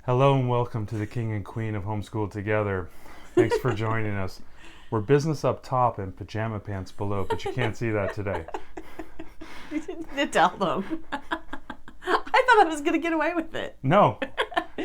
Hello and welcome to the King and Queen of Homeschool Together. Thanks for joining us. We're business up top and pajama pants below, but you can't see that today. You didn't tell them. I thought I was going to get away with it. No,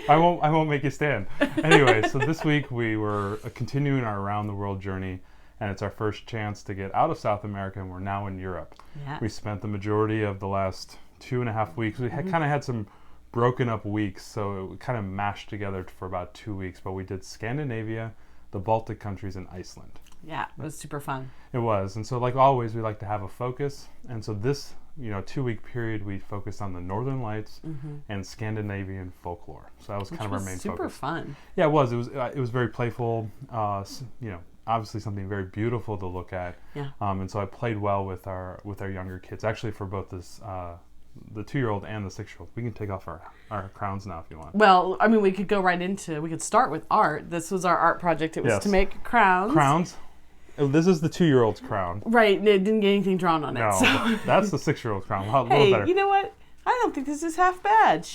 I won't make you stand. Anyway, so this week we were continuing our around the world journey, and it's our first chance to get out of South America, and we're now in Europe. Yeah. We spent the majority of the last 2.5 weeks. We kind of had some broken up weeks, so it kind of mashed together for about 2 weeks, but we did Scandinavia, the Baltic countries, and Iceland. Yeah, it was super fun. It was. And so like always, we like to have a focus. And so this, 2-week period, we focused on the Northern Lights and Scandinavian folklore. So that was kind of our main focus. Super fun. Yeah, it was. It was very playful. Obviously something very beautiful to look at. Yeah. And so I played well with our younger kids. Actually, for both this the 2-year-old and the 6-year-old. We can take off our crowns now if you want. Well, I mean, we could start with art. This was our art project. It was to make crowns. Crowns? This is the 2-year-old's crown. Right, and it didn't get anything drawn on it. No, so. That's the 6-year-old's crown. A little Hey, better. you know what? I don't think this is half bad.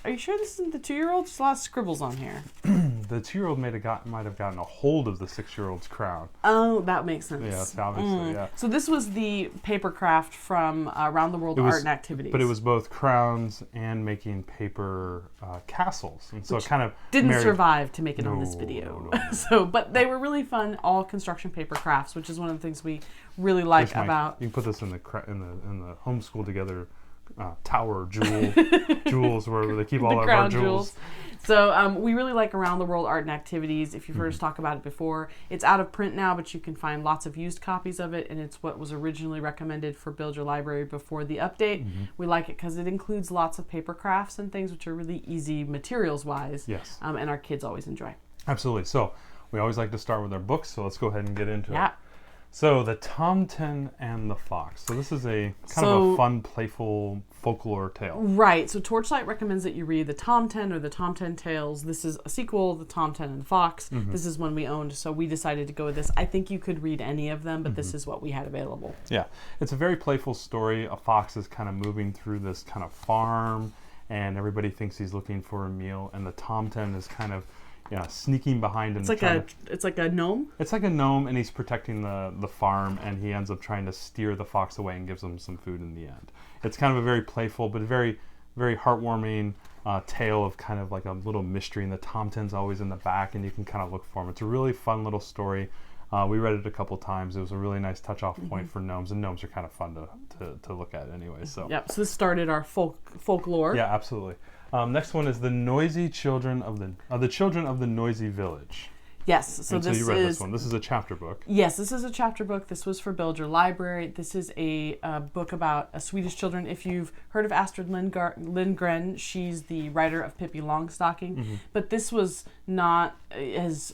Are you sure this isn't the 2-year-old? There's a lot of scribbles on here. The 2-year-old might have gotten a hold of the 6-year-old's crown. Oh, that makes sense. Yes, obviously, yeah. So this was the paper craft from Around the World Art and Activities. But it was both crowns and making paper castles. And so it kind of didn't survive to make it on this video. No. But they were really fun, all construction paper crafts, which is one of the things we really like about... You can put this in the Homeschool Together tower jewels where they keep all of our jewels. So we really like Around the World Art and Activities. If you've heard us talk about it before, it's out of print now, but you can find lots of used copies of it, and it's what was originally recommended for Build Your Library before the update. We like it because it includes lots of paper crafts and things which are really easy materials-wise. Yes. And our kids always enjoy. Absolutely. So we always like to start with our books, so let's go ahead and get into it. So the Tomten and the Fox. So this is a kind of a fun, playful folklore tale. Right. So Torchlight recommends that you read the Tomten or the Tomten Tales. This is a sequel, the Tomten and the Fox. This is one we owned, so we decided to go with this. I think you could read any of them, but this is what we had available. Yeah. It's a very playful story. A fox is kind of moving through this kind of farm, and everybody thinks he's looking for a meal, and the Tomten is kind of sneaking behind him. It's like a gnome? It's like a gnome, and he's protecting the farm, and he ends up trying to steer the fox away and gives him some food in the end. It's kind of a very playful, but very, very heartwarming tale of kind of like a little mystery, and the Tomten's always in the back, and you can kind of look for him. It's a really fun little story. We read it a couple times. It was a really nice touch-off point for gnomes, and gnomes are kind of fun to look at anyway. So so this started our folklore. Yeah, absolutely. Next one is the noisy children of the children of the noisy village. Yes, so you read this one. This is a chapter book. Yes, this is a chapter book. This was for Build Your Library. This is a book about Swedish children. If you've heard of Astrid Lindgren, she's the writer of Pippi Longstocking. But this was not as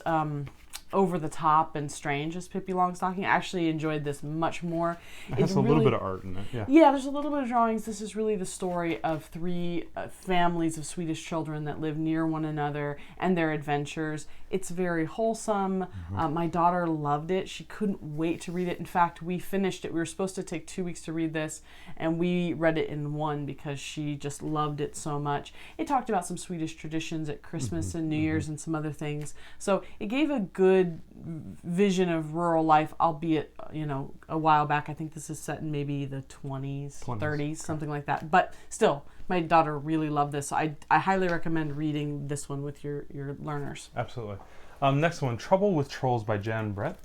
over the top and strange as Pippi Longstocking. I actually enjoyed this much more. It has a little bit of art in it. Yeah, there's a little bit of drawings. This is really the story of 3 families of Swedish children that live near one another and their adventures. It's very wholesome. My daughter loved it. She couldn't wait to read it. In fact, we finished it. We were supposed to take 2 weeks to read this, and we read it in 1 because she just loved it so much. It talked about some Swedish traditions at Christmas and New Year's and some other things. So it gave a good vision of rural life, albeit, a while back. I think this is set in maybe the 20s, 30s, something like that. But still, my daughter really loved this. So I highly recommend reading this one with your learners. Absolutely. Next one, Trouble with Trolls by Jan Brett.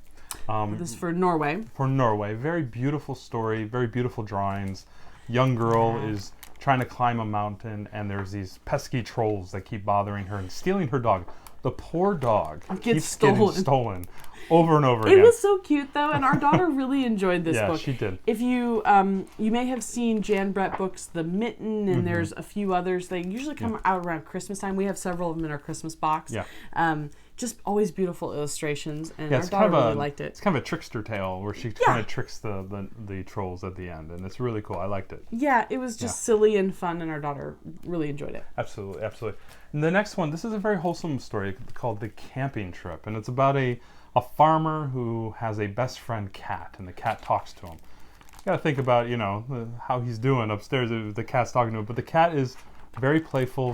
This is for Norway. For Norway. Very beautiful story, very beautiful drawings. Young girl is trying to climb a mountain, and there's these pesky trolls that keep bothering her and stealing her dog. The poor dog keeps getting stolen over and over again. It was so cute, though, and our daughter really enjoyed this book. Yeah, she did. If you you may have seen Jan Brett books, The Mitten, and there's a few others. They usually come out around Christmas time. We have several of them in our Christmas box. Yeah. Just always beautiful illustrations, and our daughter really liked it. It's kind of a trickster tale where she kind of tricks the trolls at the end, and it's really cool. I liked it. Yeah, it was just silly and fun, and our daughter really enjoyed it. Absolutely, absolutely. And the next one, this is a very wholesome story called The Camping Trip, and it's about a farmer who has a best friend cat, and the cat talks to him. You got to think about, how he's doing upstairs. The cat's talking to him, but the cat is very playful.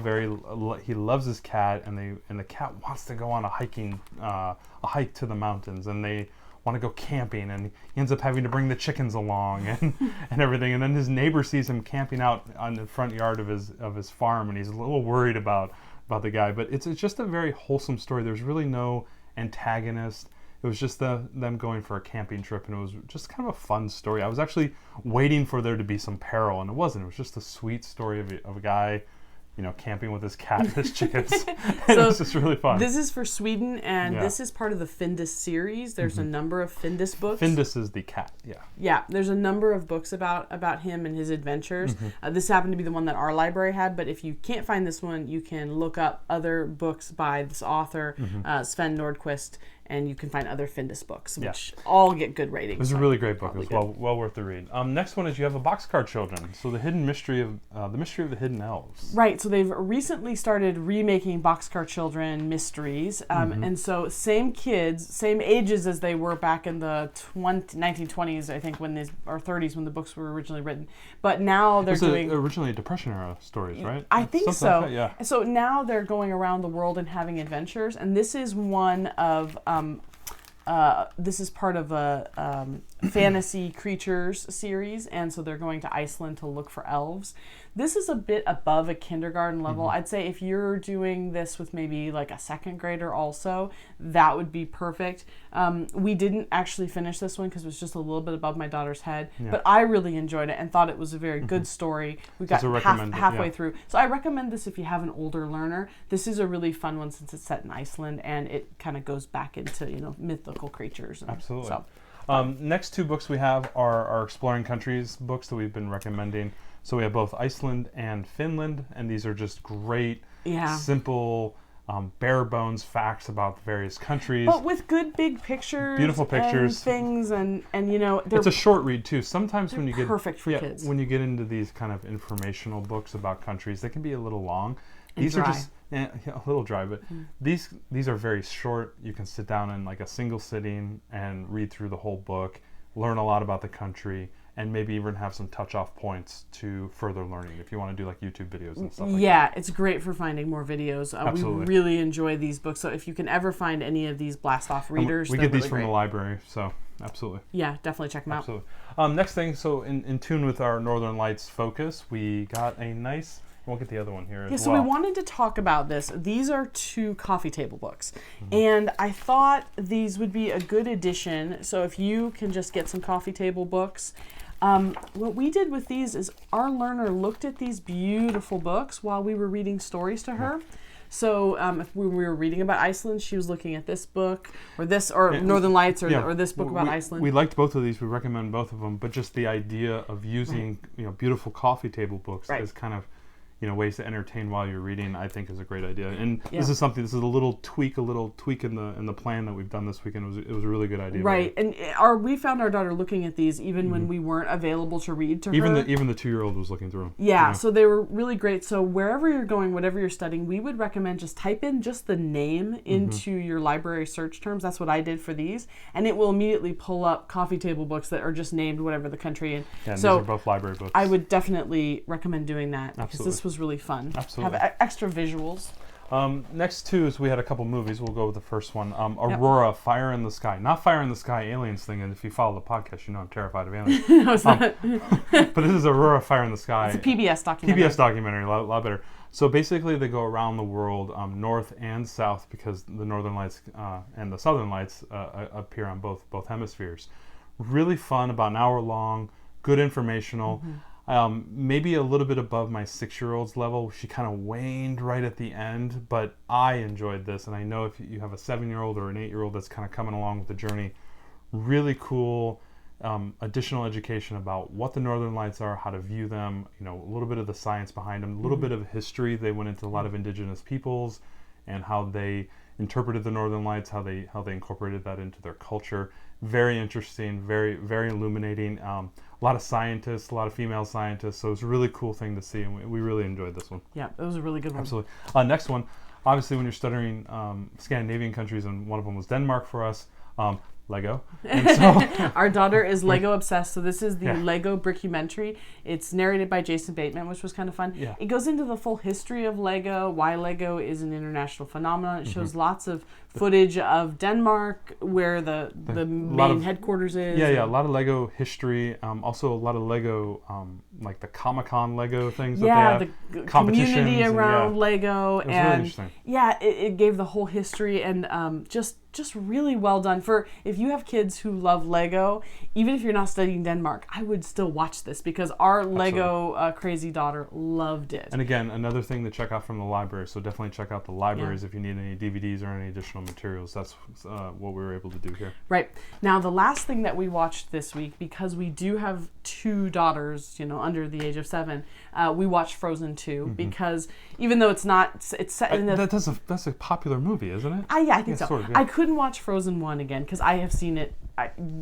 He loves his cat, and the cat wants to go on a hike to the mountains, and they want to go camping, and he ends up having to bring the chickens along and everything. And then his neighbor sees him camping out on the front yard of his farm, and he's a little worried about the guy. But it's just a very wholesome story. There's really no antagonist. It was just them going for a camping trip, and it was just kind of a fun story. I was actually waiting for there to be some peril, and it wasn't. It was just a sweet story of a guy, camping with his cat and his chickens. It was just really fun. This is for Sweden, and this is part of the Findus series. There's a number of Findus books. Findus is the cat, yeah. Yeah, there's a number of books about him and his adventures. This happened to be the one that our library had, but if you can't find this one, you can look up other books by this author, Sven Nordqvist, and you can find other Findus books, which all get good ratings. It was a really great book. It was well worth the read. Next one is you have a Boxcar Children. So the mystery of the hidden elves. Right. So they've recently started remaking Boxcar Children mysteries, and so same kids, same ages as they were back in the 1920s, I think, or 30s when the books were originally written. But now they're doing originally Depression era stories, right? I think Something so. Like that, yeah. So now they're going around the world and having adventures, and this is one of. This is part of a fantasy creatures series, and so they're going to Iceland to look for elves. This is a bit above a kindergarten level. I'd say if you're doing this with maybe like a second grader also, that would be perfect. We didn't actually finish this one because it was just a little bit above my daughter's head, but I really enjoyed it and thought it was a very good story. We got halfway through. So I recommend this if you have an older learner. This is a really fun one since it's set in Iceland, and it kind of goes back into mythical creatures. Absolutely. So. Next two books we have are our Exploring Countries books that we've been recommending. So we have both Iceland and Finland, and these are just great, simple, bare bones facts about the various countries. But with good big pictures, beautiful pictures, and things, and it's a short read too. Sometimes when you get perfect for kids. When you get into these kind of informational books about countries, they can be a little long. These dry. are just a little dry, but these are very short. You can sit down in like a single sitting and read through the whole book, learn a lot about the country, and maybe even have some touch-off points to further learning if you want to do like YouTube videos and stuff like that. Yeah, it's great for finding more videos. We really enjoy these books. So if you can ever find any of these blast-off readers, we get these from the library, so absolutely. Yeah, definitely check them out. Absolutely. Next thing, so in tune with our Northern Lights focus, we got a nice... We'll get the other one here as well. So we wanted to talk about this. These are 2 coffee table books. And I thought these would be a good addition. So if you can just get some coffee table books. What we did with these is our learner looked at these beautiful books while we were reading stories to her. So if we were reading about Iceland, she was looking at this book, or Northern Lights, or this book about Iceland. We liked both of these. We recommend both of them. But just the idea of using beautiful coffee table books as kind of ways to entertain while you're reading, I think is a great idea. And this is a little tweak in the plan that we've done this weekend. It was a really good idea. Right. And we found our daughter looking at these even when we weren't available to read to her. Even the 2-year-old was looking through them. Yeah, so they were really great. So wherever you're going, whatever you're studying, we would recommend just type in just the name into your library search terms. That's what I did for these. And it will immediately pull up coffee table books that are just named whatever the country. And these are both library books. I would definitely recommend doing that because this was really fun. Absolutely. Have extra visuals. Next two is we had a couple movies. We'll go with the first one. Aurora, Fire in the Sky. Not Fire in the Sky, aliens thing. And if you follow the podcast, you know I'm terrified of aliens. No, it's not. But this is Aurora, Fire in the Sky. It's a PBS documentary. PBS documentary, a lot better. So basically they go around the world, north and south, because the Northern Lights and the Southern Lights appear on both hemispheres. Really fun, about an hour long, good informational. Maybe a little bit above my 6-year-old's level. She kind of waned right at the end, but I enjoyed this. And I know if you have a 7-year-old or an 8-year-old that's kind of coming along with the journey, really cool additional education about what the Northern Lights are, how to view them, a little bit of the science behind them, a little bit of history. They went into a lot of indigenous peoples and how they interpreted the Northern Lights, how they incorporated that into their culture. Very interesting, very, very illuminating. A lot of scientists, a lot of female scientists, so it's a really cool thing to see, and we really enjoyed this one. Yeah, it was a really good one. Absolutely. Next one, obviously when you're studying Scandinavian countries, and one of them was Denmark for us, Lego. And so Our daughter is Lego obsessed, so this is the Yeah. Lego Brickumentary. It's narrated by Jason Bateman, which was kind of fun. Yeah. It goes into the full history of Lego, why Lego is an international phenomenon. It shows lots of footage of Denmark, where the main headquarters is. Yeah, a lot of Lego history. Also, a lot of Lego, like the Comic-Con Lego things that they have. The Competitions community and, around yeah. Lego, It was really interesting. yeah, it gave the whole history and just really well done. For if you have kids who love Lego, even if you're not studying Denmark, I would still watch this because our Lego crazy daughter loved it. And again, another thing to check out from the library. So definitely check out the libraries if you need any DVDs or any additional materials. That's what we were able to do here. Right. Now, the last thing that we watched this week, because we do have 2 daughters, under the age of 7, we watched Frozen 2 because even though it's set in That's a popular movie, isn't it? yeah, I think so. Sort of, yeah. I couldn't watch Frozen 1 again because I have seen it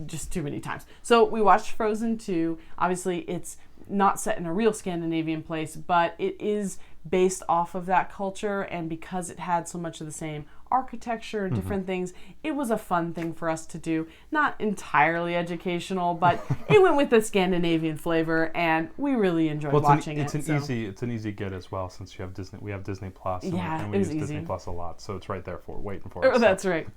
just too many times. So we watched Frozen 2. Obviously, it's not set in a real Scandinavian place, but it is based off of that culture, and because it had so much of the same architecture and different things, it was a fun thing for us to do. Not entirely educational, but it went with the Scandinavian flavor, and we really enjoyed watching it's it. It's an easy get as well, since you have Disney. We have Disney Plus, and, Yeah, and we it was use Disney easy. Plus a lot, so it's right there waiting for Oh, us. So. that's right.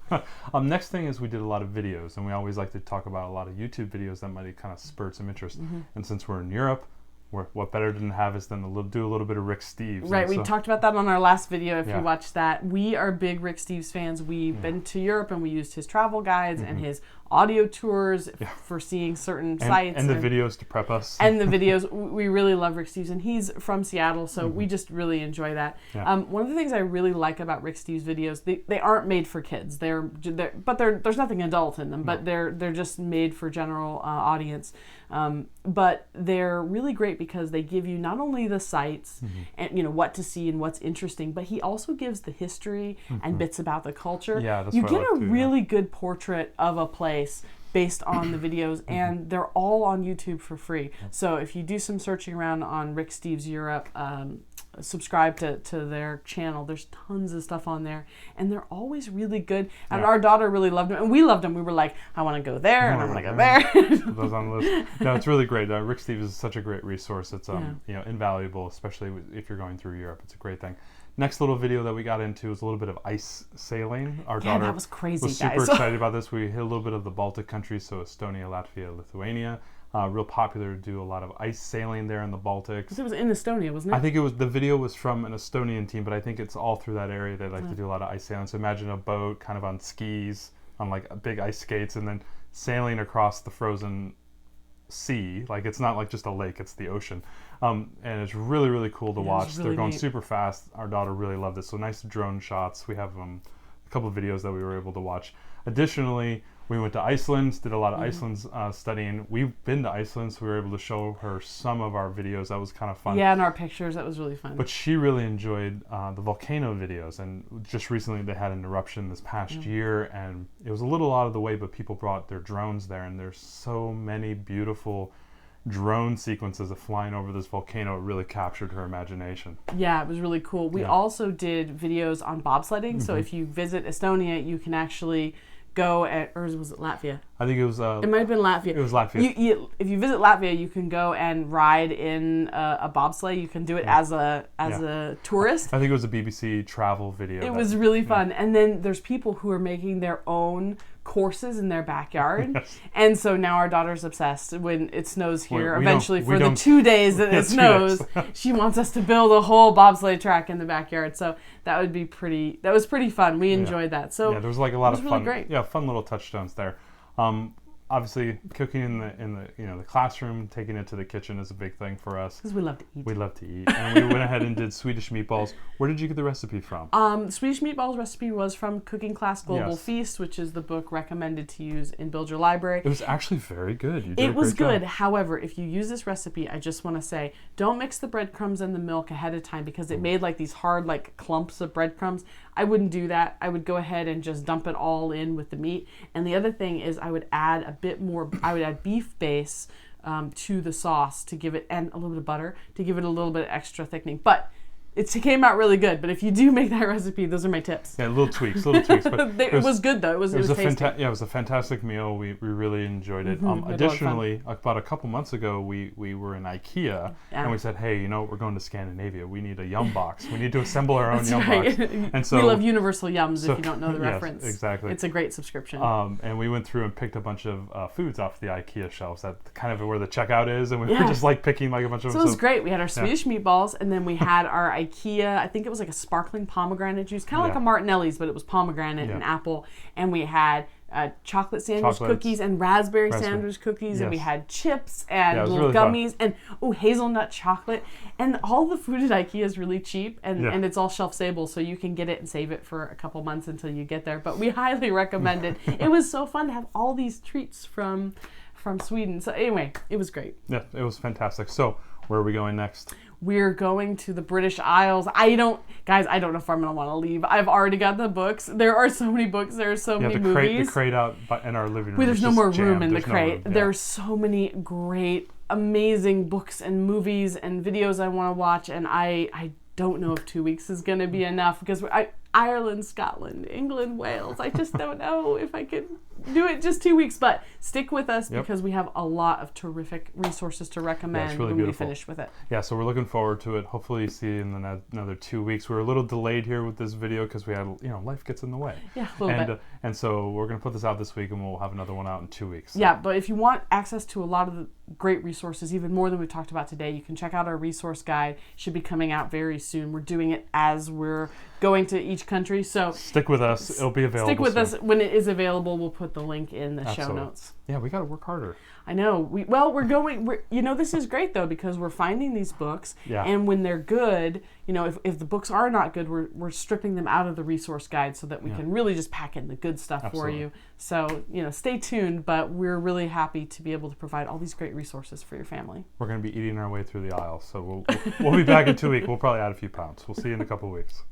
Next thing is we did a lot of videos, and we always like to talk about a lot of YouTube videos that might have kind of spurred some interest. And since we're in Europe, what better than have us than do a little bit of Rick Steves. Right, we talked about that on our last video if Yeah. you watched that. We are big Rick Steves fans. We've been to Europe and we used his travel guides and his audio tours for seeing certain sites. And the videos to prep us. And the videos. We really love Rick Steves, and he's from Seattle, so we just really enjoy that. Yeah. One of the things I really like about Rick Steves' videos, they aren't made for kids. There's nothing adult in them, but they're just made for general audience. But they're really great because they give you not only the sites and what to see and what's interesting, but he also gives the history and bits about the culture. Yeah, that's you what get I like a too, really good portrait of a place based on the videos, and they're all on YouTube for free. So if you do some searching around on Rick Steves Europe, subscribe to their channel. There's tons of stuff on there, and they're always really good. And our daughter really loved them, and we loved them. We were like, I want to go there, and I want to go there. Those on the list. No, it's really great. Rick Steves is such a great resource. It's invaluable, especially if you're going through Europe. It's a great thing. Next little video that we got into was a little bit of ice sailing. Our daughter that was crazy, was super guys. excited about this. We hit a little bit of the Baltic countries, so Estonia, Latvia, Lithuania. Real popular to do a lot of ice sailing there in the Baltics. It was in Estonia, wasn't it? I think the video was from an Estonian team, but I think it's all through that area. They like to do a lot of ice sailing. So imagine a boat kind of on skis, on like big ice skates, and then sailing across the frozen sea. Like it's not like just a lake, it's the ocean. And it's really, really cool to watch. really They're going neat. super fast. Our daughter really loved it. So nice drone shots. We have a couple of videos that we were able to watch. Additionally, we went to Iceland, did a lot of Iceland studying. We've been to Iceland, so we were able to show her some of our videos. That was kind of fun. Yeah, and our pictures, that was really fun. But she really enjoyed the volcano videos, and just recently they had an eruption this past year, and it was a little out of the way, but people brought their drones there, and there's so many beautiful drone sequences of flying over this volcano. It really captured her imagination. Yeah, it was really cool. We also did videos on bobsledding, so if you visit Estonia, you can actually go or was it Latvia? I think it was... It might have been Latvia. It was Latvia. If you visit Latvia, you can go and ride in a bobsleigh. You can do it as a tourist. I think it was a BBC travel video. It was really fun. And then there's people who are making their own courses in their backyard. Yes. And so now our daughter's obsessed when it snows here. We Eventually, don't- for we the don't- 2 days that Yeah, it 2 snows, days. she wants us to build a whole bobsleigh track in the backyard. So that was pretty fun. We enjoyed that. So yeah, there was like a lot it was of really fun, great. fun little touchdowns there. Obviously, cooking in the classroom, taking it to the kitchen is a big thing for us. Because we love to eat. We love to eat, and we went ahead and did Swedish meatballs. Where did you get the recipe from? Swedish meatballs recipe was from Cooking Class Global Yes. Feast, which is the book recommended to use in Build Your Library. It was actually very good. You did It was a great good. job. However, if you use this recipe, I just want to say, don't mix the breadcrumbs and the milk ahead of time because it made like these hard like clumps of breadcrumbs. I wouldn't do that. I would go ahead and just dump it all in with the meat. And the other thing is I would add a bit more, I would add beef base to the sauce to give it, and a little bit of butter to give it a little bit of extra thickening. But it came out really good. But if you do make that recipe, those are my tips. Yeah, little tweaks. But it was good though. It was tasty. It was a fantastic meal. We really enjoyed it. Additionally, about a couple months ago, we were in IKEA and we said, hey, we're going to Scandinavia. We need a yum box. We need to assemble our own yum box. And so we love Universal Yums. If you don't know the reference, exactly. It's a great subscription. And we went through and picked a bunch of foods off the IKEA shelves. That kind of where the checkout is, and we were just like picking like a bunch of. So it was great. We had our Swedish meatballs, and then we had our IKEA. I think it was like a sparkling pomegranate juice, kind of like a Martinelli's, but it was pomegranate and apple. And we had chocolate sandwich cookies and raspberry sandwich cookies, and we had chips and little really gummies and hazelnut chocolate. And all the food at IKEA is really cheap, and it's all shelf stable, so you can get it and save it for a couple months until you get there. But we highly recommend it. It was so fun to have all these treats from Sweden. So anyway, it was great. Yeah, it was fantastic. So where are we going next? We're going to the British Isles. I don't know if I'm going to want to leave. I've already got the books. There are so many books. There are so many movies. The crate out in our living room. Wait, there's no more room in the crate. There are so many great, amazing books and movies and videos I want to watch, and I don't know if 2 weeks is going to be enough because Ireland, Scotland, England, Wales. I just don't know if I could do it just 2 weeks, but stick with us because we have a lot of terrific resources to recommend when we finish with it. Yeah, so we're looking forward to it. Hopefully see you in another 2 weeks. We're a little delayed here with this video because we had, life gets in the way. Yeah, a little bit. And so we're going to put this out this week and we'll have another one out in 2 weeks. So. Yeah, but if you want access to a lot of the great resources, even more than we've talked about today, you can check out our resource guide. It should be coming out very soon. We're doing it as we're going to each country, so stick with us. It'll be available. Stick with us when it is available. We'll put the link in the show notes. Yeah, we got to work harder. I know. This is great though because we're finding these books, and when they're good, if the books are not good, we're stripping them out of the resource guide so that we can really just pack in the good stuff for you. So stay tuned. But we're really happy to be able to provide all these great resources for your family. We're going to be eating our way through the aisle, so we'll be back in 2 weeks. We'll probably add a few pounds. We'll see you in a couple of weeks.